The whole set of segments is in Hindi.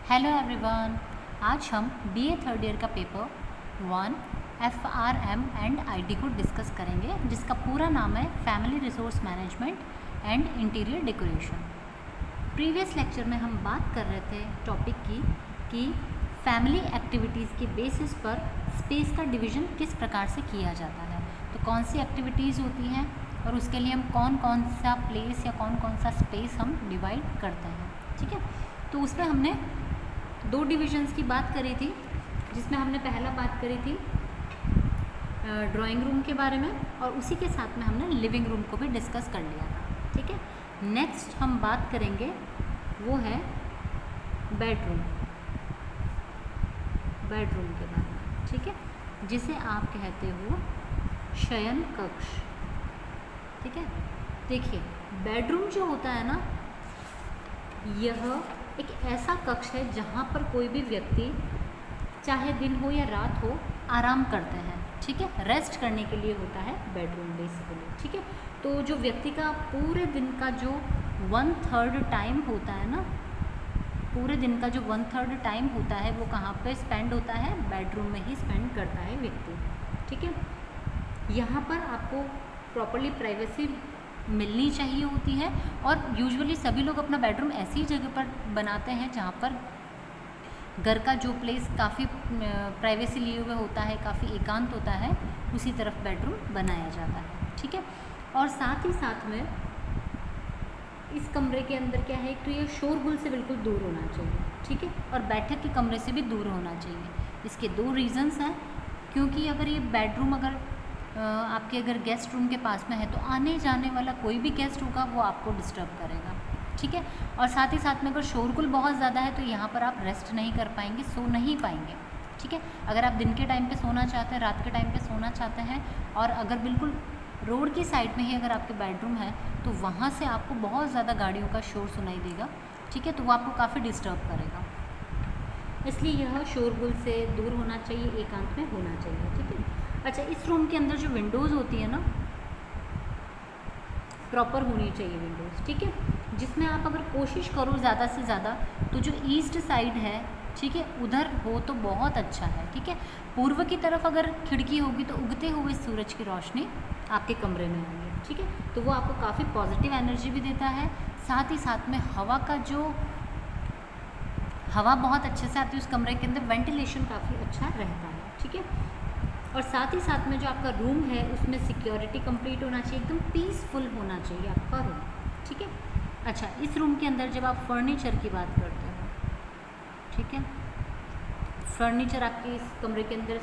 Hello everyone. आज हम बीए थर्ड ईयर का पेपर 1 FRM एंड IT को डिस्कस करेंगे, जिसका पूरा नाम है family resource management and interior decoration. Previous lecture में हम बात कर रहे थे टॉपिक की कि फैमिली एक्टिविटीज़ के बेसिस पर स्पेस का डिवीज़न किस प्रकार से किया जाता है, तो कौन सी एक्टिविटीज़ होती हैं और उसके लिए हम कौन कौन सा प्लेस या कौन कौन सा स्पेस हम डिवाइड करते हैं। ठीक है, तो उस पर हमने दो डिविजन्स की बात करी थी, जिसमें हमने पहला बात करी थी ड्राइंग रूम के बारे में, और उसी के साथ में हमने लिविंग रूम को भी डिस्कस कर लिया था। ठीक है, नेक्स्ट हम बात करेंगे वो है बेडरूम के बारे में। ठीक है, जिसे आप कहते हो शयन कक्ष। ठीक है, देखिए बेडरूम जो होता है ना, यह एक ऐसा कक्ष है जहाँ पर कोई भी व्यक्ति चाहे दिन हो या रात हो आराम करते हैं। ठीक है, रेस्ट करने के लिए होता है बेडरूम बेसिकली। ठीक है, तो जो व्यक्ति का पूरे दिन का जो 1/3 टाइम होता है ना, पूरे दिन का जो 1/3 टाइम होता है वो कहाँ पे स्पेंड होता है? बेडरूम में ही स्पेंड करता है व्यक्ति। ठीक है, यहाँ पर आपको प्रॉपर्ली प्राइवेसी मिलनी चाहिए होती है, और यूजुअली सभी लोग अपना बेडरूम ऐसी जगह पर बनाते हैं जहाँ पर घर का जो प्लेस काफ़ी प्राइवेसी लिए हुए होता है, काफ़ी एकांत होता है, उसी तरफ बेडरूम बनाया जाता है। ठीक है, और साथ ही साथ में इस कमरे के अंदर क्या है, तो ये शोरगुल से बिल्कुल दूर होना चाहिए। ठीक है, और बैठक के कमरे से भी दूर होना चाहिए। इसके दो रीज़न्स हैं, क्योंकि अगर ये बेडरूम अगर आपके अगर गेस्ट रूम के पास में है तो आने जाने वाला कोई भी गेस्ट होगा वो आपको डिस्टर्ब करेगा। ठीक है, और साथ ही साथ में अगर शोरगुल बहुत ज़्यादा है तो यहाँ पर आप रेस्ट नहीं कर पाएंगे, सो नहीं पाएंगे। ठीक है, अगर आप दिन के टाइम पे सोना चाहते हैं, रात के टाइम पे सोना चाहते हैं, और अगर बिल्कुल रोड की साइड में ही अगर आपके बेडरूम है तो वहाँ से आपको बहुत ज़्यादा गाड़ियों का शोर सुनाई देगा। ठीक है, तो वो आपको काफ़ी डिस्टर्ब करेगा, इसलिए यह शोरगुल से दूर होना चाहिए, एकांत में होना चाहिए। ठीक है, अच्छा, इस रूम के अंदर जो विंडोज़ होती है ना, प्रॉपर होनी चाहिए विंडोज़। ठीक है, जिसमें आप अगर कोशिश करो ज़्यादा से ज़्यादा तो जो ईस्ट साइड है, ठीक है, उधर हो तो बहुत अच्छा है। ठीक है, पूर्व की तरफ अगर खिड़की होगी तो उगते हुए सूरज की रोशनी आपके कमरे में आएगी। ठीक है, तो वो आपको काफ़ी पॉजिटिव एनर्जी भी देता है। साथ ही साथ में हवा बहुत अच्छे से आती है उस कमरे के अंदर, वेंटिलेशन काफ़ी अच्छा रहता है। ठीक है, और साथ ही साथ में जो आपका रूम है उसमें सिक्योरिटी कंप्लीट होना चाहिए, एकदम पीसफुल होना चाहिए आपका रूम। ठीक है, अच्छा, इस रूम के अंदर जब आप फर्नीचर की बात करते हो, ठीक है, फर्नीचर आपके इस कमरे के अंदर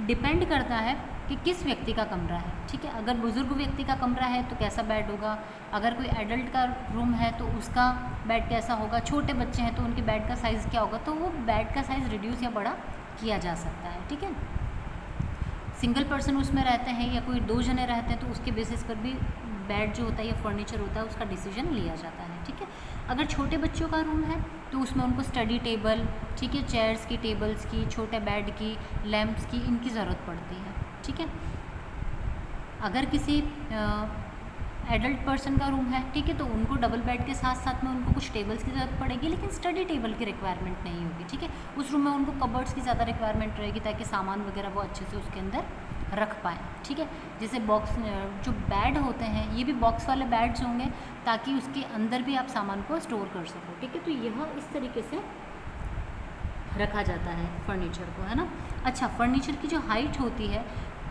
डिपेंड करता है कि किस व्यक्ति का कमरा है। ठीक है, अगर बुज़ुर्ग व्यक्ति का कमरा है तो कैसा बेड होगा, अगर कोई एडल्ट का रूम है तो उसका बेड कैसा होगा, छोटे बच्चे हैं तो उनके बेड का साइज़ क्या होगा, तो वो बेड का साइज़ रिड्यूस या बड़ा किया जा सकता है। ठीक है, सिंगल पर्सन उसमें रहते हैं या कोई 2 जने रहते हैं तो उसके बेसिस पर भी बेड जो होता है या फर्नीचर होता है उसका डिसीजन लिया जाता है। ठीक है, अगर छोटे बच्चों का रूम है तो उसमें उनको स्टडी टेबल, ठीक है, चेयर्स की, टेबल्स की, छोटे बेड की, लैंप्स की, इनकी ज़रूरत पड़ती है। ठीक है, अगर किसी एडल्ट पर्सन का रूम है, ठीक है, तो उनको डबल बेड के साथ साथ में उनको कुछ टेबल्स की ज़रूरत पड़ेगी, लेकिन स्टडी टेबल की रिक्वायरमेंट नहीं होगी। ठीक है, उस रूम में उनको कबर्ड्स की ज़्यादा रिक्वायरमेंट रहेगी ताकि सामान वगैरह वो अच्छे से उसके अंदर रख पाएँ। ठीक है, जैसे बॉक्स जो बेड होते हैं ये भी बॉक्स वाले बेड्स होंगे ताकि उसके अंदर भी आप सामान को स्टोर कर सको। ठीक है, तो यह इस तरीके से रखा जाता है फर्नीचर को, है ना। अच्छा, फर्नीचर की जो हाइट होती है,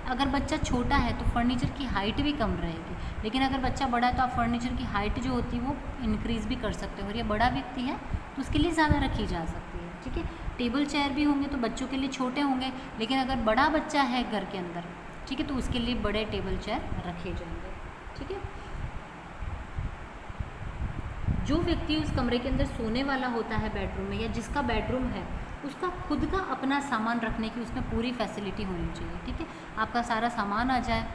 अगर बच्चा छोटा है तो फर्नीचर की हाइट भी कम रहेगी, लेकिन अगर बच्चा बड़ा है तो आप फर्नीचर की हाइट जो होती है वो इंक्रीज़ भी कर सकते हो, और ये बड़ा व्यक्ति है तो उसके लिए ज़्यादा रखी जा सकती है। ठीक है, टेबल चेयर भी होंगे तो बच्चों के लिए छोटे होंगे, लेकिन अगर बड़ा बच्चा है घर के अंदर, ठीक है, तो उसके लिए बड़े टेबल चेयर रखे जाएंगे। ठीक है, जो व्यक्ति उस कमरे के अंदर सोने वाला होता है बेडरूम में, या जिसका बेडरूम है, उसका खुद का अपना सामान रखने की उसमें पूरी फैसिलिटी होनी चाहिए। ठीक है, आपका सारा सामान आ जाए,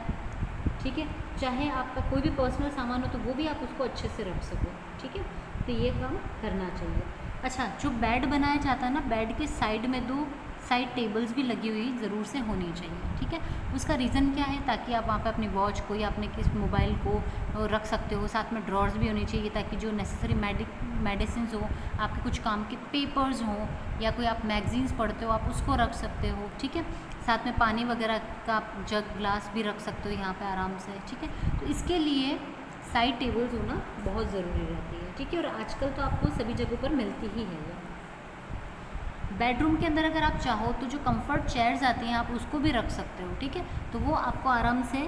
ठीक है, चाहे आपका कोई भी पर्सनल सामान हो तो वो भी आप उसको अच्छे से रख सको। ठीक है, तो ये काम करना चाहिए। अच्छा, जो बेड बनाया जाता है ना, बेड के साइड में 2 साइड टेबल्स भी लगी हुई ज़रूर से होनी चाहिए, ठीक है। उसका रीज़न क्या है, ताकि आप वहाँ पे अपनी वॉच को या अपने किस मोबाइल को रख सकते हो। साथ में ड्रॉर्स भी होनी चाहिए ताकि जो नेसेसरी मेडिसिन हो, आपके कुछ काम के पेपर्स हों या कोई आप मैगजीन्स पढ़ते हो आप उसको रख सकते हो, ठीक है। साथ में पानी वगैरह का जग ग्लास भी रख सकते हो यहाँ पे आराम से, ठीक है। तो इसके लिए साइड टेबल्स होना बहुत ज़रूरी रहती है, ठीक है। और आजकल तो आपको सभी जगहों पर मिलती ही है ये। बेडरूम के अंदर अगर आप चाहो तो जो कंफर्ट चेयर्स आती हैं आप उसको भी रख सकते हो, ठीक है। तो वो आपको आराम से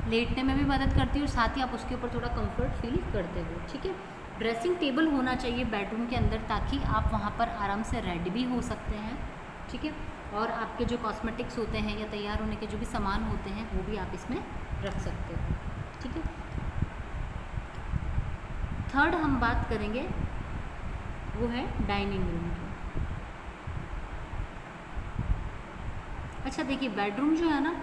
लेटने में भी मदद करती है और साथ ही आप उसके ऊपर थोड़ा कंफर्ट फील करते हो, ठीक है। ड्रेसिंग टेबल होना चाहिए बेडरूम के अंदर ताकि आप वहाँ पर आराम से रेडी भी हो सकते हैं, ठीक है। और आपके जो कॉस्मेटिक्स होते हैं या तैयार होने के जो भी सामान होते हैं वो भी आप इसमें रख सकते हो, ठीक है। थर्ड हम बात करेंगे वो है डाइनिंग रूम की। अच्छा देखिए, बेडरूम जो है ना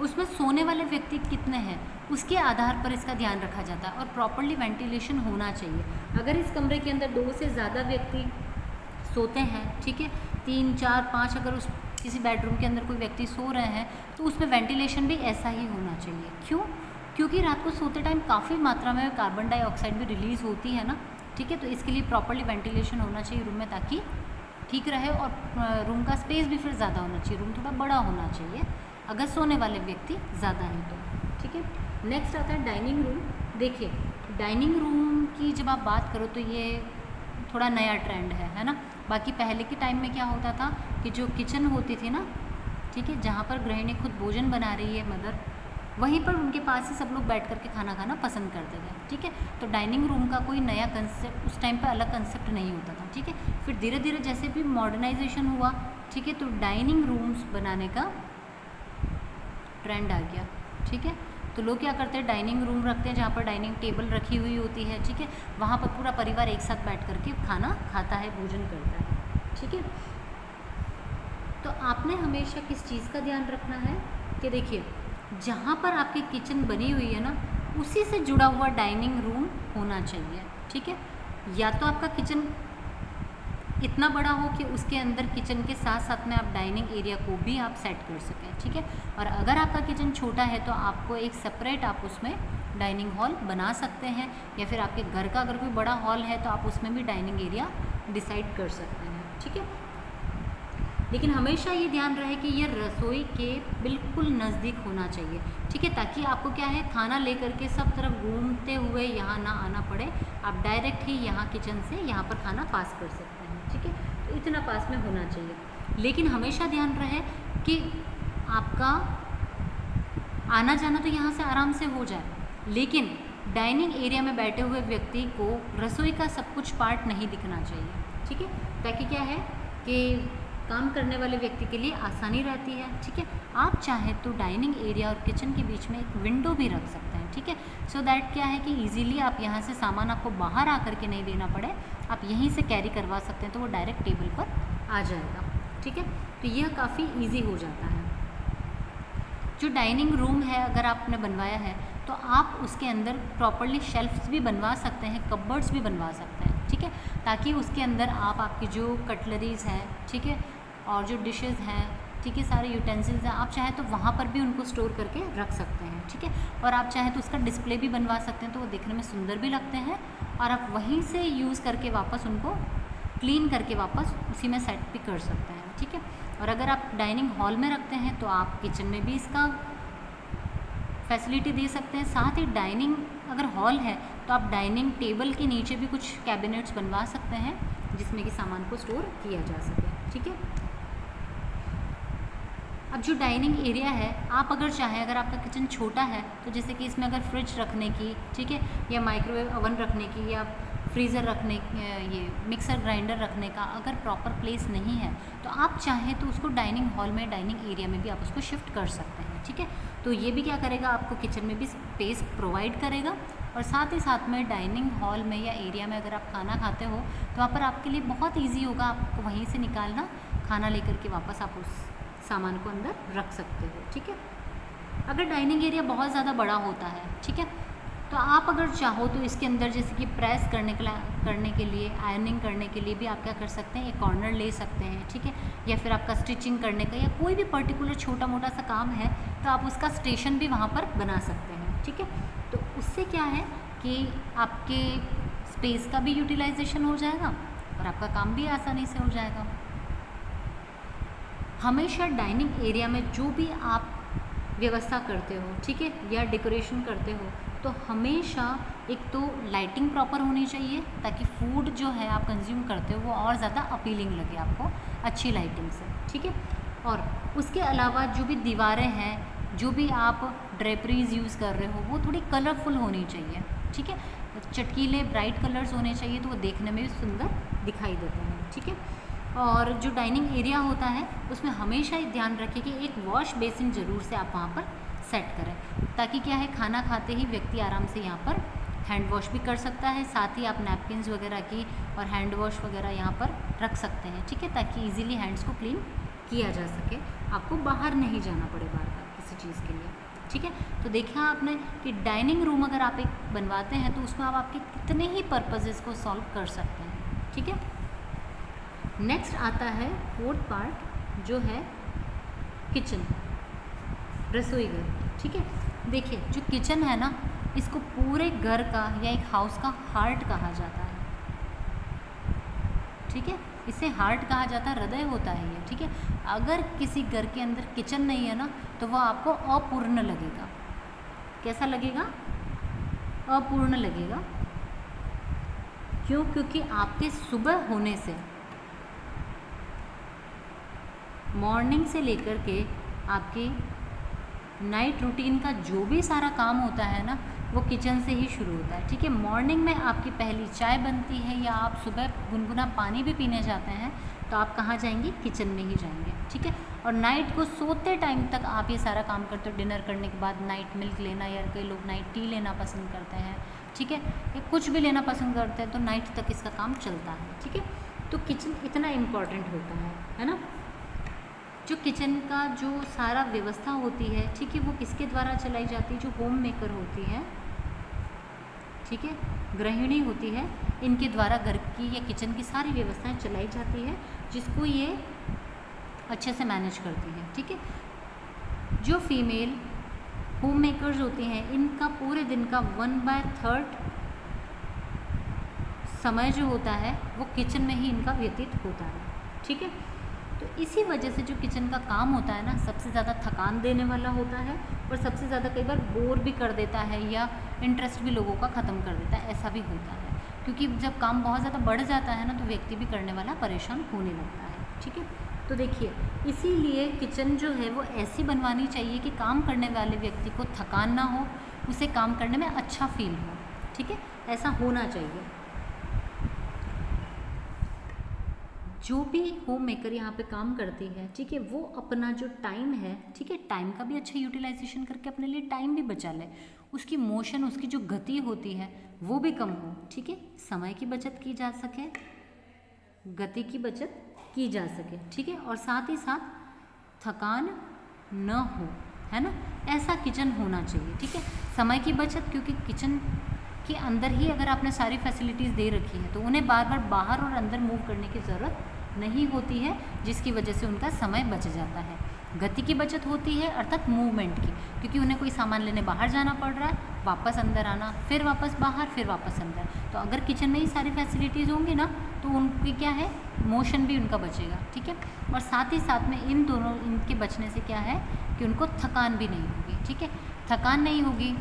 उसमें सोने वाले व्यक्ति कितने हैं उसके आधार पर इसका ध्यान रखा जाता है और प्रॉपर्ली वेंटिलेशन होना चाहिए। अगर इस कमरे के अंदर 2 से ज़्यादा व्यक्ति सोते हैं, ठीक है, 3, 4, 5 अगर उस किसी बेडरूम के अंदर कोई व्यक्ति सो रहे हैं तो उसमें वेंटिलेशन भी ऐसा ही होना चाहिए। क्यों? क्योंकि रात को सोते टाइम काफ़ी मात्रा में कार्बन डाइऑक्साइड भी रिलीज़ होती है ना, ठीक है। तो इसके लिए प्रॉपर्ली वेंटिलेशन होना चाहिए रूम में ताकि ठीक रहे और रूम का स्पेस भी फिर ज़्यादा होना चाहिए, रूम थोड़ा बड़ा होना चाहिए अगर सोने वाले व्यक्ति ज़्यादा हैं तो, ठीक है। नेक्स्ट आता है डाइनिंग रूम। देखिए, डाइनिंग रूम की जब आप बात करो तो ये थोड़ा नया ट्रेंड है ना। बाकी पहले के टाइम में क्या होता था कि जो किचन होती थी ना, ठीक है, जहाँ पर गृहिणी खुद भोजन बना रही है मदर, वहीं पर उनके पास ही सब लोग बैठ करके खाना खाना पसंद करते थे, ठीक है। तो डाइनिंग रूम का कोई नया कंसेप्ट उस टाइम पे अलग कंसेप्ट नहीं होता था, ठीक है। फिर धीरे धीरे जैसे भी मॉडर्नाइजेशन हुआ, ठीक है, तो डाइनिंग रूम्स बनाने का ट्रेंड आ गया, ठीक है। तो लोग क्या करते हैं, डाइनिंग रूम रखते हैं जहाँ पर डाइनिंग टेबल रखी हुई होती है, ठीक है। वहाँ पर पूरा परिवार एक साथ बैठ करके खाना खाता है, भोजन करता है, ठीक है। तो आपने हमेशा किस चीज़ का ध्यान रखना है कि देखिए, जहाँ पर आपकी किचन बनी हुई है ना उसी से जुड़ा हुआ डाइनिंग रूम होना चाहिए, ठीक है। या तो आपका किचन इतना बड़ा हो कि उसके अंदर किचन के साथ साथ में आप डाइनिंग एरिया को भी आप सेट कर सकें, ठीक है। और अगर आपका किचन छोटा है तो आपको एक सेपरेट आप उसमें डाइनिंग हॉल बना सकते हैं, या फिर आपके घर का अगर कोई बड़ा हॉल है तो आप उसमें भी डाइनिंग एरिया डिसाइड कर सकते हैं, ठीक है। लेकिन हमेशा ये ध्यान रहे कि ये रसोई के बिल्कुल नज़दीक होना चाहिए, ठीक है, ताकि आपको क्या है खाना लेकर के सब तरफ घूमते हुए यहाँ ना आना पड़े। आप डायरेक्ट ही यहाँ किचन से यहाँ पर खाना पास कर सकते हैं, ठीक है। तो इतना पास में होना चाहिए। लेकिन हमेशा ध्यान रहे कि आपका आना जाना तो यहाँ से आराम से हो जाए, लेकिन डाइनिंग एरिया में बैठे हुए व्यक्ति को रसोई का सब कुछ पार्ट नहीं दिखना चाहिए, ठीक है, ताकि क्या है कि काम करने वाले व्यक्ति के लिए आसानी रहती है, ठीक है। आप चाहें तो डाइनिंग एरिया और किचन के बीच में एक विंडो भी रख सकते हैं, ठीक है। सो दैट क्या है कि इजीली आप यहाँ से सामान आपको बाहर आकर के नहीं देना पड़े, आप यहीं से कैरी करवा सकते हैं तो वो डायरेक्ट टेबल पर आ जाएगा, ठीक है। तो यह काफ़ी ईजी हो जाता है। जो डाइनिंग रूम है अगर आपने बनवाया है तो आप उसके अंदर प्रॉपर्ली शेल्फ्स भी बनवा सकते हैं, कपबोर्ड्स भी बनवा सकते हैं, ठीक है, ताकि उसके अंदर आप आपकी जो कटलरीज़ हैं, ठीक है, और जो डिशेज़ हैं, ठीक है, सारे यूटेंसिल्स हैं, आप चाहें तो वहाँ पर भी उनको स्टोर करके रख सकते हैं, ठीक है। और आप चाहें तो उसका डिस्प्ले भी बनवा सकते हैं तो वो देखने में सुंदर भी लगते हैं और आप वहीं से यूज़ करके वापस उनको क्लीन करके वापस उसी में सेट भी कर सकते हैं, ठीक है। और अगर आप डाइनिंग हॉल में रखते हैं तो आप किचन में भी इसका फैसिलिटी दे सकते हैं। साथ ही डाइनिंग अगर हॉल है तो आप डाइनिंग टेबल के नीचे भी कुछ कैबिनेट्स बनवा सकते हैं जिसमें कि सामान को स्टोर किया जा सके, ठीक है। अब जो डाइनिंग एरिया है, आप अगर चाहें, अगर आपका किचन छोटा है तो जैसे कि इसमें अगर फ्रिज रखने की, ठीक है, या माइक्रोवेव ओवन रखने की, या फ्रीज़र रखने, ये मिक्सर ग्राइंडर रखने का अगर प्रॉपर प्लेस नहीं है तो आप चाहें तो उसको डाइनिंग हॉल में, डाइनिंग एरिया में भी आप उसको शिफ्ट कर सकते हैं, ठीक है। तो ये भी क्या करेगा, आपको किचन में भी स्पेस प्रोवाइड करेगा और साथ ही साथ में डाइनिंग हॉल में या एरिया में अगर आप खाना खाते हो तो वहाँ पर आपके लिए बहुत ईजी होगा, आपको वहीं से निकालना, खाना लेकर के वापस आप उस सामान को अंदर रख सकते हो, ठीक है। अगर डाइनिंग एरिया बहुत ज़्यादा बड़ा होता है, ठीक है, तो आप अगर चाहो तो इसके अंदर जैसे कि प्रेस करने के लिए आयरनिंग करने के लिए भी आप क्या कर सकते हैं, एक कॉर्नर ले सकते हैं, ठीक है। या फिर आपका स्टिचिंग करने का या कोई भी पर्टिकुलर छोटा मोटा सा काम है तो आप उसका स्टेशन भी वहाँ पर बना सकते हैं, ठीक है। तो उससे क्या है कि आपके स्पेस का भी यूटिलाइजेशन हो जाएगा और आपका काम भी आसानी से हो जाएगा। हमेशा डाइनिंग एरिया में जो भी आप व्यवस्था करते हो, ठीक है, या डेकोरेशन करते हो, तो हमेशा एक तो लाइटिंग प्रॉपर होनी चाहिए ताकि फूड जो है आप कंज्यूम करते हो वो और ज़्यादा अपीलिंग लगे आपको अच्छी लाइटिंग से, ठीक है। और उसके अलावा जो भी दीवारें हैं, जो भी आप ड्रेपरीज यूज़ कर रहे हो वो थोड़ी कलरफुल होनी चाहिए, ठीक है। चटकीले ब्राइट कलर्स होने चाहिए तो वो देखने में भी सुंदर दिखाई देते हैं, ठीक है। और जो डाइनिंग एरिया होता है उसमें हमेशा ही ध्यान रखें कि एक वॉश बेसिन ज़रूर से आप वहाँ पर सेट करें, ताकि क्या है खाना खाते ही व्यक्ति आराम से यहाँ पर हैंड वॉश भी कर सकता है, साथ ही आप नैपकिन्स वगैरह की और हैंड वॉश वगैरह यहाँ पर रख सकते हैं, ठीक है, ताकि इजीली हैंड्स को क्लीन किया जा सके, आपको बाहर नहीं जाना पड़े बार बार किसी चीज़ के लिए, ठीक है। तो देखा आपने कि डाइनिंग रूम अगर आप एक बनवाते हैं तो उसमें आप आपके कितने ही पर्पजेज़ को सॉल्व कर सकते हैं, ठीक है। नेक्स्ट आता है फोर्थ पार्ट जो है किचन, रसोई घर, ठीक है। देखिए जो किचन है ना, इसको पूरे घर का या एक हाउस का हार्ट कहा जाता है, ठीक है। इसे हार्ट कहा जाता है, हृदय होता है ये, ठीक है। अगर किसी घर के अंदर किचन नहीं है ना तो वह आपको अपूर्ण लगेगा। कैसा लगेगा? अपूर्ण लगेगा। क्यों? क्योंकि आपके सुबह होने से, मॉर्निंग से लेकर के आपकी नाइट रूटीन का जो भी सारा काम होता है ना वो किचन से ही शुरू होता है, ठीक है। मॉर्निंग में आपकी पहली चाय बनती है या आप सुबह गुनगुना पानी भी पीने जाते हैं तो आप कहाँ जाएंगे? किचन में ही जाएंगे, ठीक है। और नाइट को सोते टाइम तक आप ये सारा काम करते हो। डिनर करने के बाद नाइट मिल्क लेना, या कई लोग नाइट टी लेना पसंद करते हैं, ठीक है, या कुछ भी लेना पसंद करते हैं, तो नाइट तक इसका काम चलता है, ठीक है। तो किचन इतना इम्पॉर्टेंट होता है ना। जो किचन का जो सारा व्यवस्था होती है, ठीक है, वो किसके द्वारा चलाई जाती है? जो होम मेकर होती है, ठीक है, गृहिणी होती है, इनके द्वारा घर की या किचन की सारी व्यवस्थाएं चलाई जाती है, जिसको ये अच्छे से मैनेज करती है, ठीक है। जो फीमेल होम मेकर्स होती हैं इनका पूरे दिन का 1/3 समय जो होता है वो किचन में ही इनका व्यतीत होता है, ठीक है। तो इसी वजह से जो किचन का काम होता है ना, सबसे ज़्यादा थकान देने वाला होता है और सबसे ज़्यादा कई बार बोर भी कर देता है या इंटरेस्ट भी लोगों का ख़त्म कर देता है, ऐसा भी होता है। क्योंकि जब काम बहुत ज़्यादा बढ़ जाता है ना तो व्यक्ति भी करने वाला परेशान होने लगता है, ठीक है। तो देखिए इसीलिए किचन जो है वो ऐसी बनवानी चाहिए कि काम करने वाले व्यक्ति को थकान ना हो, उसे काम करने में अच्छा फील हो, ठीक है, ऐसा होना चाहिए। जो भी होम मेकर यहाँ पे काम करती है, ठीक है, वो अपना जो टाइम है, ठीक है, टाइम का भी अच्छा यूटिलाइजेशन करके अपने लिए टाइम भी बचा ले, उसकी मोशन, उसकी जो गति होती है वो भी कम हो, ठीक है, समय की बचत की जा सके, गति की बचत की जा सके, ठीक है, और साथ ही साथ थकान न हो, है ना, ऐसा किचन होना चाहिए, ठीक है। समय की बचत, क्योंकि किचन के अंदर ही अगर आपने सारी फैसिलिटीज़ दे रखी है तो उन्हें बार बार बाहर और अंदर मूव करने की ज़रूरत नहीं होती है, जिसकी वजह से उनका समय बच जाता है। गति की बचत होती है अर्थात मूवमेंट की, क्योंकि उन्हें कोई सामान लेने बाहर जाना पड़ रहा है, वापस अंदर आना, फिर वापस बाहर, फिर वापस अंदर। तो अगर किचन में ही सारी फैसिलिटीज़ होंगी ना तो उनकी क्या है, मोशन भी उनका बचेगा, ठीक है। और साथ ही साथ में इन दोनों, इनके बचने से क्या है कि उनको थकान भी नहीं होगी, ठीक है। थकान नहीं होगी,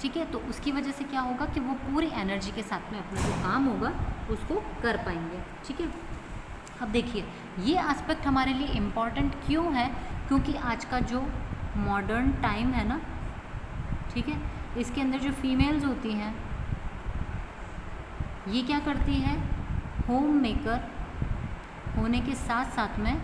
ठीक है, तो उसकी वजह से क्या होगा कि वो पूरी एनर्जी के साथ में अपना जो काम होगा उसको कर पाएंगे, ठीक है। अब देखिए ये एस्पेक्ट हमारे लिए इम्पॉर्टेंट क्यों है? क्योंकि आज का जो मॉडर्न टाइम है ना, ठीक है, इसके अंदर जो फीमेल्स होती हैं ये क्या करती हैं, होम मेकर होने के साथ साथ में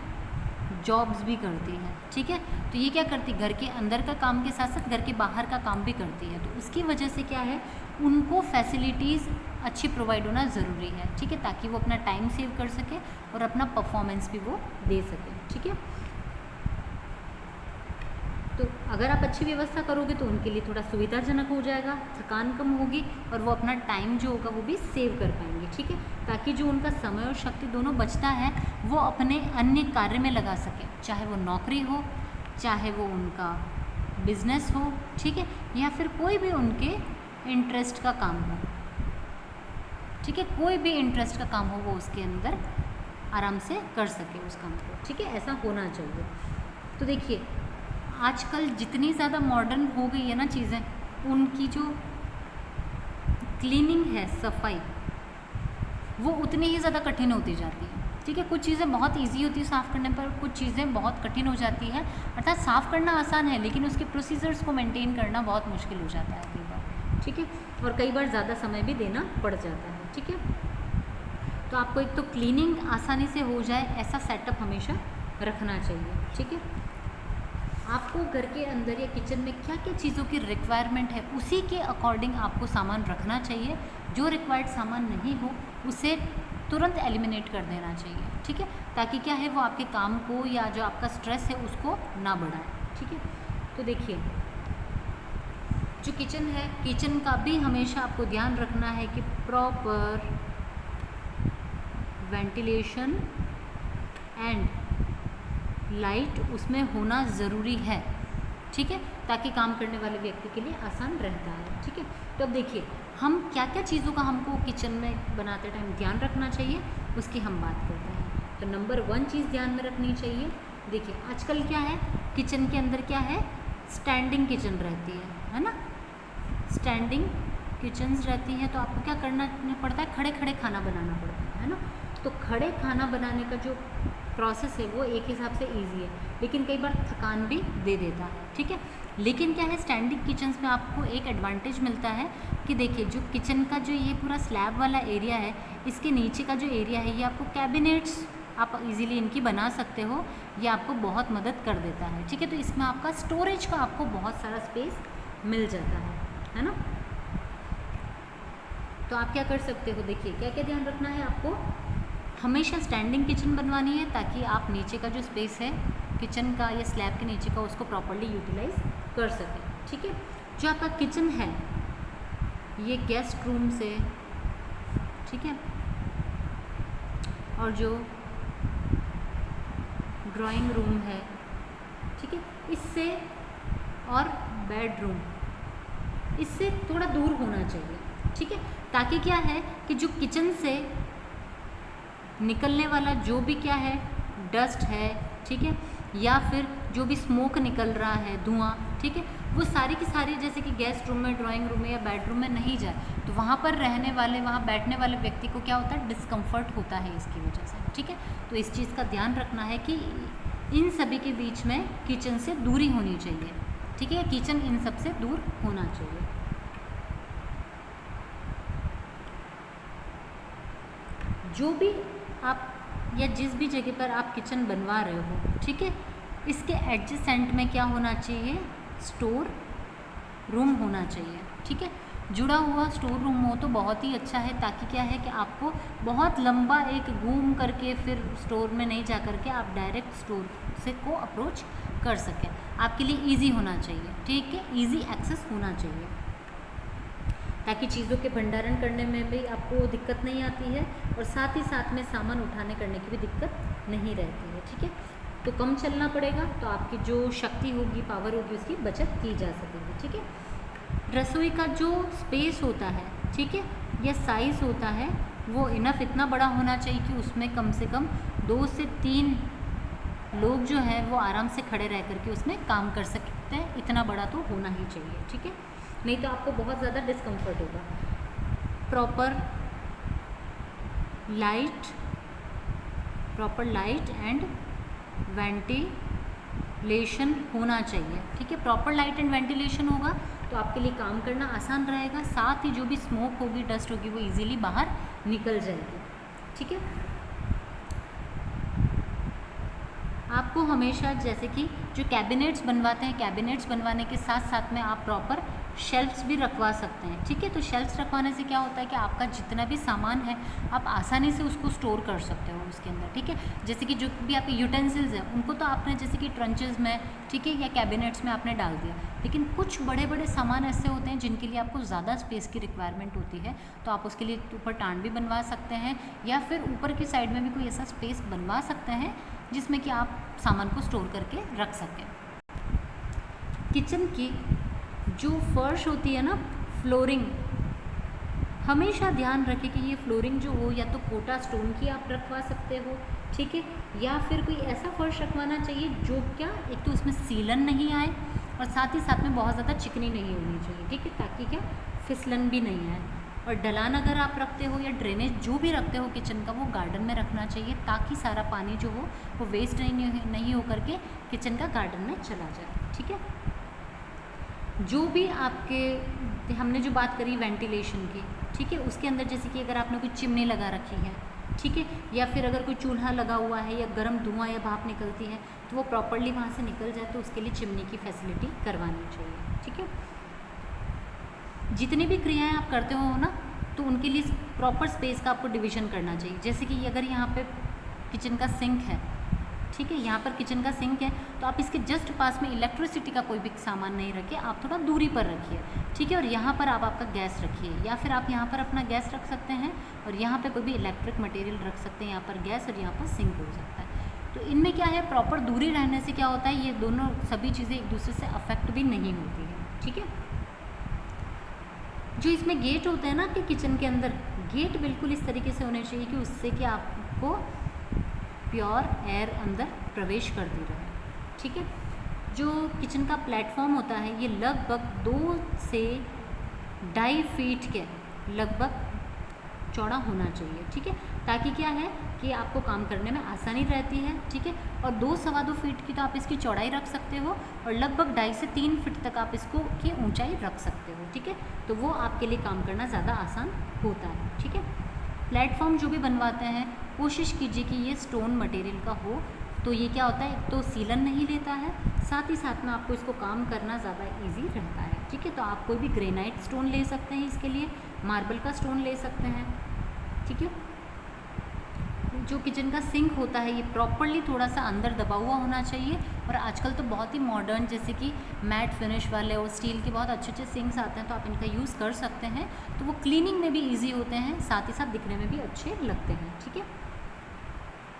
जॉब्स भी करती हैं, ठीक है। तो ये क्या करती, घर के अंदर का काम के साथ साथ घर के बाहर का काम भी करती है। तो उसकी वजह से क्या है, उनको फैसिलिटीज़ अच्छी प्रोवाइड होना ज़रूरी है, ठीक है, ताकि वो अपना टाइम सेव कर सके और अपना परफॉर्मेंस भी वो दे सके, ठीक है। तो अगर आप अच्छी व्यवस्था करोगे तो उनके लिए थोड़ा सुविधाजनक हो जाएगा, थकान कम होगी और वो अपना टाइम जो होगा वो भी सेव कर पाएंगे, ठीक है। ताकि जो उनका समय और शक्ति दोनों बचता है वो अपने अन्य कार्य में लगा सके, चाहे वो नौकरी हो, चाहे वो उनका बिजनेस हो, ठीक है, या फिर कोई भी उनके इंटरेस्ट का काम हो, ठीक है, कोई भी इंटरेस्ट का काम हो वो उसके अंदर आराम से कर सके उस काम को, ठीक है, ऐसा होना चाहिए। तो देखिए आजकल जितनी ज़्यादा मॉडर्न हो गई है ना चीज़ें, उनकी जो क्लीनिंग है, सफाई, वो उतनी ही ज़्यादा कठिन होती जाती है, ठीक है। कुछ चीज़ें बहुत इजी होती है साफ़ करने पर, कुछ चीज़ें बहुत कठिन हो जाती है। अर्थात साफ़ करना आसान है लेकिन उसके प्रोसीजर्स को मेंटेन करना बहुत मुश्किल हो जाता है कई बार, ठीक है, और कई बार ज़्यादा समय भी देना पड़ जाता है, ठीक है। तो आपको एक तो क्लीनिंग आसानी से हो जाए ऐसा सेटअप हमेशा रखना चाहिए, ठीक है। आपको घर के अंदर या किचन में क्या क्या चीज़ों की रिक्वायरमेंट है उसी के अकॉर्डिंग आपको सामान रखना चाहिए। जो रिक्वायर्ड सामान नहीं हो उसे तुरंत एलिमिनेट कर देना चाहिए, ठीक है, ताकि क्या है वो आपके काम को या जो आपका स्ट्रेस है उसको ना बढ़ाए, ठीक है। तो देखिए जो किचन है, किचन का भी हमेशा आपको ध्यान रखना है कि प्रॉपर वेंटिलेशन एंड लाइट उसमें होना ज़रूरी है, ठीक है, ताकि काम करने वाले व्यक्ति के लिए आसान रहता है, ठीक है। तो अब देखिए हम क्या क्या चीज़ों का हमको किचन में बनाते टाइम ध्यान रखना चाहिए उसकी हम बात करते हैं। तो नंबर 1 चीज़ ध्यान में रखनी चाहिए, देखिए आजकल क्या है किचन के अंदर क्या है, स्टैंडिंग किचन रहती है ना, स्टैंडिंग किचन्स रहती हैं। तो आपको क्या करना पड़ता है, खड़े खड़े खाना बनाना पड़ता है ना। तो खड़े खाना बनाने का जो प्रोसेस है वो एक हिसाब से इजी है लेकिन कई बार थकान भी दे देता है, ठीक है। लेकिन क्या है स्टैंडिंग किचन्स में आपको एक एडवांटेज मिलता है कि देखिए जो किचन का जो ये पूरा स्लैब वाला एरिया है, इसके नीचे का जो एरिया है ये आपको कैबिनेट्स आप इजीली इनकी बना सकते हो, ये आपको बहुत मदद कर देता है, ठीक है। तो इसमें आपका स्टोरेज का आपको बहुत सारा स्पेस मिल जाता है ना। तो आप क्या कर सकते हो, देखिए क्या क्या ध्यान रखना है आपको, हमेशा स्टैंडिंग किचन बनवानी है ताकि आप नीचे का जो स्पेस है किचन का या स्लैब के नीचे का उसको प्रॉपर्ली यूटिलाइज कर सकें, ठीक है। जो आपका किचन है ये गेस्ट रूम से, ठीक है, और जो ड्राइंग रूम है, ठीक है, इससे और बेडरूम इससे थोड़ा दूर होना चाहिए, ठीक है, ताकि क्या है कि जो किचन से निकलने वाला जो भी क्या है डस्ट है, ठीक है, या फिर जो भी स्मोक निकल रहा है धुआं, ठीक है, वो सारी की सारी जैसे कि गेस्ट रूम में, ड्राइंग रूम में या बेडरूम में नहीं जाए, तो वहाँ पर रहने वाले, वहाँ बैठने वाले व्यक्ति को क्या होता है, डिस्कम्फर्ट होता है इसकी वजह से, ठीक है। तो इस चीज़ का ध्यान रखना है कि इन सभी के बीच में किचन से दूरी होनी चाहिए, ठीक है, किचन इन सब से दूर होना चाहिए। जो भी आप या जिस भी जगह पर आप किचन बनवा रहे हो, ठीक है, इसके एडजेसेंट में क्या होना चाहिए, स्टोर रूम होना चाहिए, ठीक है। जुड़ा हुआ स्टोर रूम हो तो बहुत ही अच्छा है, ताकि क्या है कि आपको बहुत लंबा एक घूम करके फिर स्टोर में नहीं जा करके आप डायरेक्ट स्टोर से को अप्रोच कर सकें, आपके लिए इजी होना चाहिए, ठीक है, इजी एक्सेस होना चाहिए, ताकि चीज़ों के भंडारण करने में भी आपको दिक्कत नहीं आती है और साथ ही साथ में सामान उठाने करने की भी दिक्कत नहीं रहती है, ठीक है। तो कम चलना पड़ेगा तो आपकी जो शक्ति होगी, पावर होगी, उसकी बचत की जा सकेगी, ठीक है। रसोई का जो स्पेस होता है, ठीक है, या साइज़ होता है वो इनफ इतना बड़ा होना चाहिए कि उसमें कम से कम 2 से 3 लोग जो हैं वो आराम से खड़े रह करके उसमें काम कर सकते हैं, इतना बड़ा तो होना ही चाहिए, ठीक है, नहीं तो आपको बहुत ज़्यादा डिस्कम्फर्ट होगा। प्रॉपर लाइट एंड वेंटिलेशन होना चाहिए, ठीक है। प्रॉपर लाइट एंड वेंटिलेशन होगा तो आपके लिए काम करना आसान रहेगा, साथ ही जो भी स्मोक होगी, डस्ट होगी, वो इजीली बाहर निकल जाएगी, ठीक है। आपको हमेशा जैसे कि जो कैबिनेट्स बनवाते हैं, कैबिनेट्स बनवाने के साथ साथ में आप प्रॉपर शेल्फ्स भी रखवा सकते हैं, ठीक है। तो शेल्फ्स रखवाने से क्या होता है कि आपका जितना भी सामान है आप आसानी से उसको स्टोर कर सकते हो उसके अंदर, ठीक है। जैसे कि जो भी आपके यूटेंसिल्स हैं उनको तो आपने जैसे कि ट्रंचेस में, ठीक है, या कैबिनेट्स में आपने डाल दिया, लेकिन कुछ बड़े बड़े सामान ऐसे होते हैं जिनके लिए आपको ज़्यादा स्पेस की रिक्वायरमेंट होती है, तो आप उसके लिए ऊपर टांड भी बनवा सकते हैं, या फिर ऊपर की साइड में भी कोई ऐसा स्पेस बनवा सकते हैं जिसमें कि आप सामान को स्टोर करके रख सकें। किचन की जो फर्श होती है ना, फ्लोरिंग, हमेशा ध्यान रखें कि ये फ्लोरिंग जो हो या तो कोटा स्टोन की आप रखवा सकते हो, ठीक है, या फिर कोई ऐसा फर्श रखवाना चाहिए जो क्या एक तो उसमें सीलन नहीं आए और साथ ही साथ में बहुत ज़्यादा चिकनी नहीं होनी चाहिए, ठीक है, ताकि क्या फिसलन भी नहीं आए। और ढलान अगर आप रखते हो या ड्रेनेज जो भी रखते हो किचन का, वो गार्डन में रखना चाहिए ताकि सारा पानी जो हो वो वेस्ट नहीं हो करके किचन का गार्डन में चला जाए, ठीक है। जो भी आपके, हमने जो बात करी वेंटिलेशन की, ठीक है, उसके अंदर जैसे कि अगर आपने कोई चिमनी लगा रखी है, ठीक है, या फिर अगर कोई चूल्हा लगा हुआ है या गर्म धुआं या भाप निकलती है तो वो प्रॉपरली वहाँ से निकल जाए, तो उसके लिए चिमनी की फैसिलिटी करवानी चाहिए, ठीक है। जितनी भी क्रियाएं आप करते हो ना, तो उनके लिए प्रॉपर स्पेस का आपको डिवीजन करना चाहिए। जैसे कि अगर यहाँ पे किचन का सिंक है, ठीक है, यहाँ पर किचन का सिंक है, तो आप इसके जस्ट पास में इलेक्ट्रिसिटी का कोई भी सामान नहीं रखिए, आप थोड़ा दूरी पर रखिए, ठीक है। और यहाँ पर आप आपका गैस रखिए, या फिर आप यहाँ पर अपना गैस रख सकते हैं और यहाँ पे कोई भी इलेक्ट्रिक मटेरियल रख सकते हैं, यहाँ पर गैस और यहाँ पर सिंक हो सकता है। तो इनमें क्या है, प्रॉपर दूरी रहने से क्या होता है, ये दोनों सभी चीज़ें एक दूसरे से अफेक्ट भी नहीं होती है, ठीक है। जो इसमें गेट होते हैं ना कि किचन के अंदर, गेट बिल्कुल इस तरीके से होने चाहिए कि उससे कि आपको प्योर एयर अंदर प्रवेश कर दे रहा है, ठीक है। जो किचन का प्लेटफॉर्म होता है ये लगभग 2 से 2.5 फीट के लगभग चौड़ा होना चाहिए, ठीक है, ताकि क्या है कि आपको काम करने में आसानी रहती है, ठीक है। और 2-2.25 फीट की तो आप इसकी चौड़ाई रख सकते हो और लगभग 2.5 से 3 फीट तक आप इसको की ऊंचाई रख सकते हो, ठीक है। तो वो आपके लिए काम करना ज़्यादा आसान होता है, ठीक है। प्लेटफॉर्म जो भी बनवाते हैं कोशिश कीजिए कि ये स्टोन मटेरियल का हो, तो ये क्या होता है, एक तो सीलन नहीं लेता है, साथ ही साथ में आपको इसको काम करना ज़्यादा इजी रहता है, ठीक है। तो आप कोई भी ग्रेनाइट स्टोन ले सकते हैं इसके लिए, मार्बल का स्टोन ले सकते हैं, ठीक है। जो किचन का सिंक होता है ये प्रॉपरली थोड़ा सा अंदर दबा हुआ होना चाहिए, और आजकल तो बहुत ही मॉडर्न जैसे कि मैट फिनिश वाले और स्टील के बहुत अच्छे अच्छे सिंक्स आते हैं, तो आप इनका यूज़ कर सकते हैं। तो वो क्लीनिंग में भी इजी होते हैं, साथ ही साथ दिखने में भी अच्छे लगते हैं, ठीक है।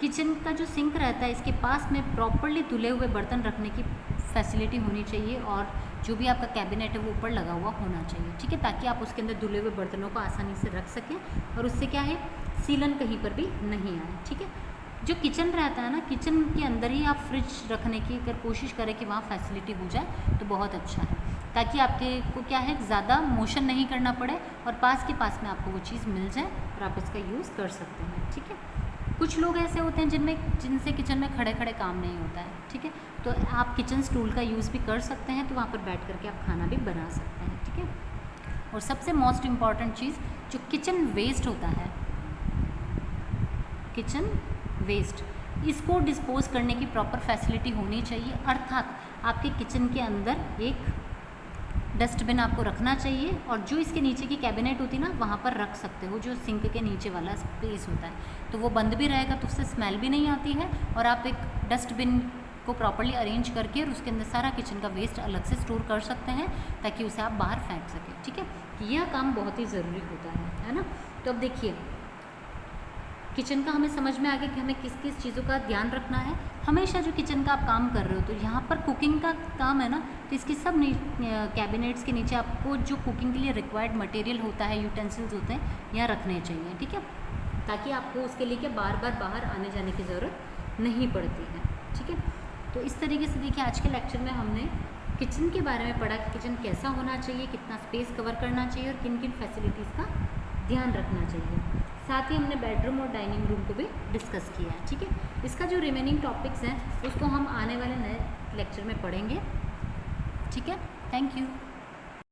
किचन का जो सिंक रहता है इसके पास में प्रॉपरली धुले हुए बर्तन रखने की फैसिलिटी होनी चाहिए, और जो भी आपका कैबिनेट है वो ऊपर लगा हुआ होना चाहिए, ठीक है, ताकि आप उसके अंदर धुले हुए बर्तनों को आसानी से रख सकें और उससे क्या है, सीलन कहीं पर भी नहीं आए, ठीक है। जो किचन रहता है ना, किचन के अंदर ही आप फ्रिज रखने की अगर कोशिश करें कि वहाँ फैसिलिटी हो जाए तो बहुत अच्छा है, ताकि आपके को क्या है ज़्यादा मोशन नहीं करना पड़े और पास के पास में आपको वो चीज़ मिल जाए और आप इसका यूज़ कर सकते हैं, ठीक है। कुछ लोग ऐसे होते हैं जिनसे किचन में खड़े खड़े काम नहीं होता है, ठीक है, तो आप किचन स्टूल का यूज़ भी कर सकते हैं, तो वहाँ पर बैठ करके आप खाना भी बना सकते हैं, ठीक है। और सबसे मोस्ट इम्पॉर्टेंट चीज़ जो किचन वेस्ट होता है, किचन वेस्ट, इसको डिस्पोज करने की प्रॉपर फैसिलिटी होनी चाहिए, अर्थात आपके किचन के अंदर एक डस्टबिन आपको रखना चाहिए, और जो इसके नीचे की कैबिनेट होती है ना वहाँ पर रख सकते हो, जो सिंक के नीचे वाला स्पेस होता है, तो वो बंद भी रहेगा तो उससे स्मेल भी नहीं आती है, और आप एक डस्टबिन को प्रॉपर्ली अरेंज करके और उसके अंदर सारा किचन का वेस्ट अलग से स्टोर कर सकते हैं ताकि उसे आप बाहर फेंक सकें, ठीक है। यह काम बहुत ही ज़रूरी होता है ना। तो अब देखिए किचन का हमें समझ में आ गया कि हमें किस किस चीज़ों का ध्यान रखना है। हमेशा जो किचन का आप काम कर रहे हो, तो यहाँ पर कुकिंग का काम है ना, तो इसके सब कैबिनेट्स के नीचे आपको जो कुकिंग के लिए रिक्वायर्ड मटेरियल होता है, यूटेंसिल्स होते हैं, यहाँ रखने चाहिए, ठीक है, ताकि आपको उसके लिए क्या बार बार बाहर आने जाने की ज़रूरत नहीं पड़ती है, ठीक है। तो इस तरीके से देखिए आज के लेक्चर में हमने किचन के बारे में पढ़ा कि किचन कैसा होना चाहिए, कितना स्पेस कवर करना चाहिए और किन किन फैसिलिटीज़ का ध्यान रखना चाहिए। साथ ही हमने बेडरूम और डाइनिंग रूम को भी डिस्कस किया है, ठीक है। इसका जो रिमेनिंग टॉपिक्स हैं उसको हम आने वाले नए लेक्चर में पढ़ेंगे, ठीक है। Thank you.